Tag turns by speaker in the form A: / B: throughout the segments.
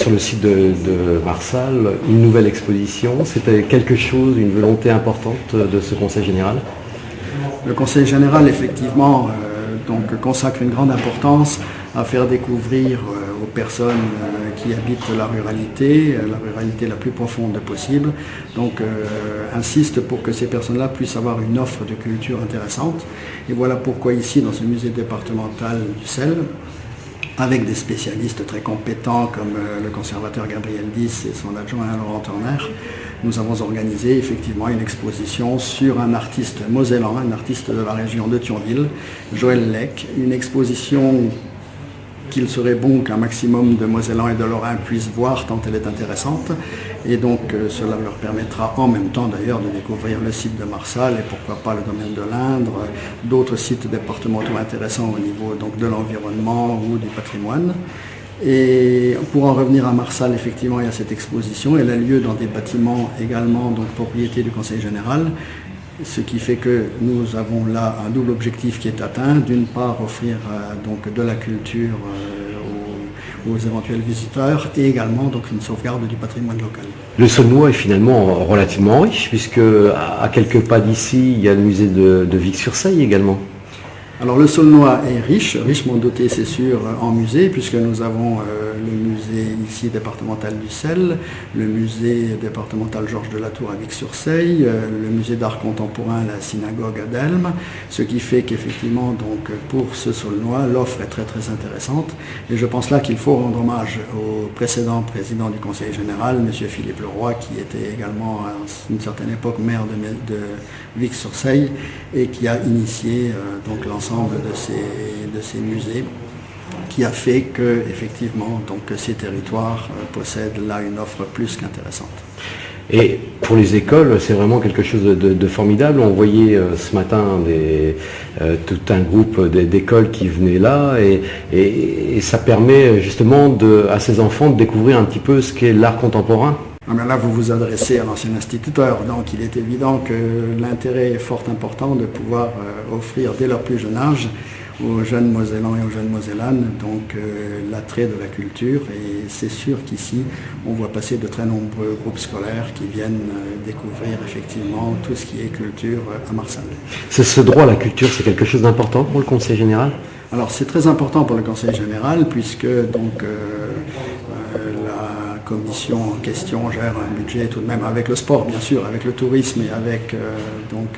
A: sur le site de Marsal une nouvelle exposition. C'était quelque chose, une volonté importante de ce Conseil général?
B: Le Conseil général, effectivement, consacre une grande importance à faire découvrir aux personnes qui habitent la ruralité la plus profonde possible. Insiste pour que ces personnes-là puissent avoir une offre de culture intéressante. Et voilà pourquoi ici, dans ce musée départemental du sel, avec des spécialistes très compétents comme le conservateur Gabriel Dys et son adjoint Laurent Turner, nous avons organisé effectivement une exposition sur un artiste mosellan, un artiste de la région de Thionville, Joël Lec, une exposition qu'il serait bon qu'un maximum de Mosellans et de Lorrains puissent voir tant elle est intéressante. Et donc cela leur permettra en même temps d'ailleurs de découvrir le site de Marsal et pourquoi pas le domaine de l'Indre, d'autres sites départementaux intéressants au niveau de l'environnement ou du patrimoine. Et pour en revenir à Marsal, effectivement, il y a cette exposition. Elle a lieu dans des bâtiments également, propriété du Conseil général. Ce qui fait que nous avons là un double objectif qui est atteint. D'une part, offrir de la culture aux éventuels visiteurs et également une sauvegarde du patrimoine local.
A: Le Saulnois est finalement relativement riche puisque à quelques pas d'ici, il y a le musée de Vic-sur-Seille également.
B: Alors le Saulnois est richement doté, c'est sûr, en musée, puisque nous avons le musée ici départemental du sel, le musée départemental Georges de la Tour à Vic-sur-Seille, le musée d'art contemporain, la synagogue à Delme, ce qui fait qu'effectivement, pour ce Saulnois, l'offre est très très intéressante. Et je pense là qu'il faut rendre hommage au précédent président du Conseil général, M. Philippe Leroy, qui était également à une certaine époque maire de Vic-sur-Seille et qui a initié l'ensemble de ces musées, qui a fait que effectivement ces territoires possèdent là une offre plus qu'intéressante.
A: Et pour les écoles, c'est vraiment quelque chose de formidable. On voyait ce matin tout un groupe d'écoles qui venaient là et ça permet justement à ces enfants de découvrir un petit peu ce qu'est l'art contemporain.
B: Là, vous vous adressez à l'ancien instituteur, donc il est évident que l'intérêt est fort important de pouvoir offrir dès leur plus jeune âge aux jeunes Mosellans et aux jeunes Mosellanes l'attrait de la culture. Et c'est sûr qu'ici, on voit passer de très nombreux groupes scolaires qui viennent découvrir effectivement tout ce qui est culture à Marsal.
A: Ce droit à la culture, c'est quelque chose d'important pour le Conseil général?
B: Alors c'est très important pour le Conseil général puisque la commission en question gère un budget tout de même avec le sport bien sûr, avec le tourisme et avec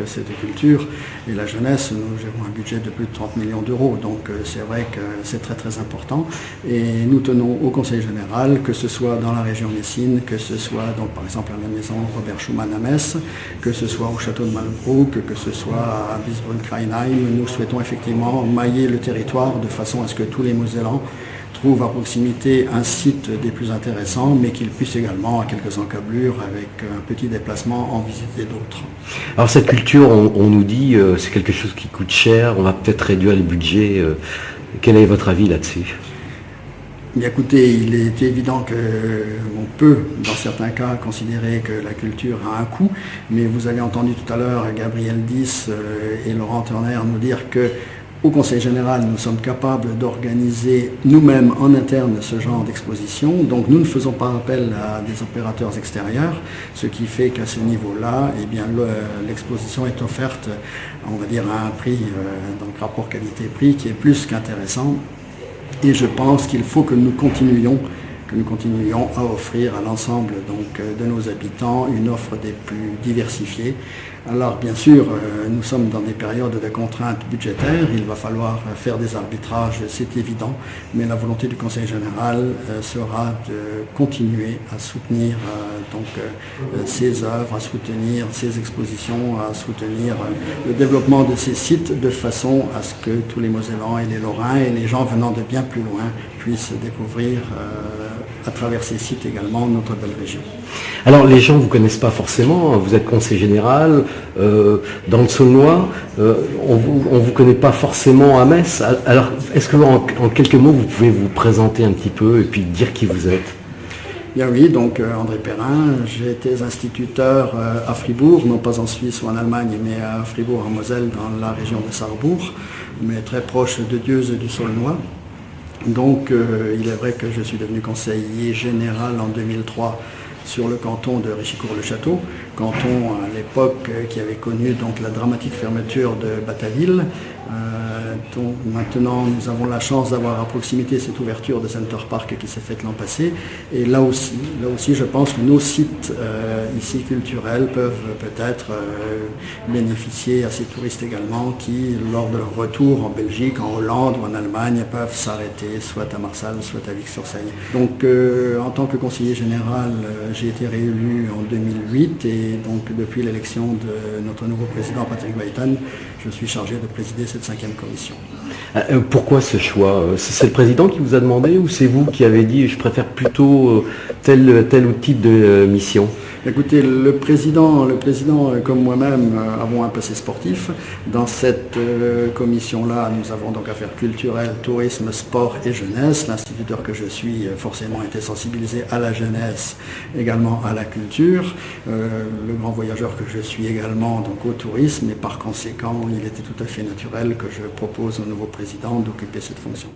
B: cette culture et la jeunesse. Nous gérons un budget de plus de 30 millions d'euros, donc c'est vrai que c'est très très important et nous tenons au Conseil général, que ce soit dans la région Messine, que ce soit par exemple à la maison Robert Schumann à Metz, que ce soit au château de Malbrook, que ce soit à Bisbrunn-Kreinheim. Nous souhaitons effectivement mailler le territoire de façon à ce que tous les Mosellans trouvent à proximité un site des plus intéressants, mais qu'ils puissent également, à quelques encablures, avec un petit déplacement, en visiter d'autres.
A: Alors cette culture, on nous dit, c'est quelque chose qui coûte cher, on va peut-être réduire les budgets. Quel est votre avis là-dessus?
B: Bien, écoutez, il est évident qu'on peut, dans certains cas, considérer que la culture a un coût, mais vous avez entendu tout à l'heure Gabriel Dys et Laurent Turner nous dire que au Conseil général, nous sommes capables d'organiser nous-mêmes en interne ce genre d'exposition. Donc nous ne faisons pas appel à des opérateurs extérieurs, ce qui fait qu'à ce niveau-là, l'exposition est offerte, on va dire, à un prix, rapport qualité-prix, qui est plus qu'intéressant. Et je pense qu'il faut que nous continuions à offrir à l'ensemble de nos habitants une offre des plus diversifiées. Alors bien sûr, nous sommes dans des périodes de contraintes budgétaires, il va falloir faire des arbitrages, c'est évident, mais la volonté du Conseil général sera de continuer à soutenir ces œuvres, à soutenir ces expositions, à soutenir le développement de ces sites de façon à ce que tous les Mosellans et les Lorrains et les gens venant de bien plus loin puissent découvrir à travers ces sites également notre belle région.
A: Alors les gens ne vous connaissent pas forcément, vous êtes conseiller général, dans le Saulnois, on ne vous connaît pas forcément à Metz. Alors est-ce que en quelques mots vous pouvez vous présenter un petit peu et puis dire qui vous êtes?
B: Bien oui, André Perrin, j'étais instituteur à Fribourg, non pas en Suisse ou en Allemagne, mais à Fribourg en Moselle, dans la région de Sarrebourg, mais très proche de Dieuze et du Saulnois. Donc il est vrai que je suis devenu conseiller général en 2003 sur le canton de Richicourt-le-Château, canton à l'époque qui avait connu donc la dramatique fermeture de Bataille. Donc maintenant nous avons la chance d'avoir à proximité cette ouverture de Center Park qui s'est faite l'an passé. Et là aussi je pense que nos sites ici culturels peuvent peut-être bénéficier à ces touristes également qui, lors de leur retour en Belgique, en Hollande ou en Allemagne, peuvent s'arrêter soit à Marsal, soit à Vic-sur-Seine. Donc en tant que conseiller général, j'ai été réélu en 2008 et donc depuis l'élection de notre nouveau président Patrick Weithan, je suis chargé de présider cette 5e commission.
A: Pourquoi ce choix? C'est le président qui vous a demandé ou c'est vous qui avez dit je préfère plutôt tel ou type de mission?
B: Écoutez, le président comme moi-même avons un passé sportif. Dans cette commission-là, nous avons donc affaires culturelles, tourisme, sport et jeunesse. L'instituteur que je suis forcément été sensibilisé à la jeunesse, également à la culture. Le grand voyageur que je suis également donc au tourisme et par conséquent, il était tout à fait naturel que je propose au nouveau président d'occuper cette fonction.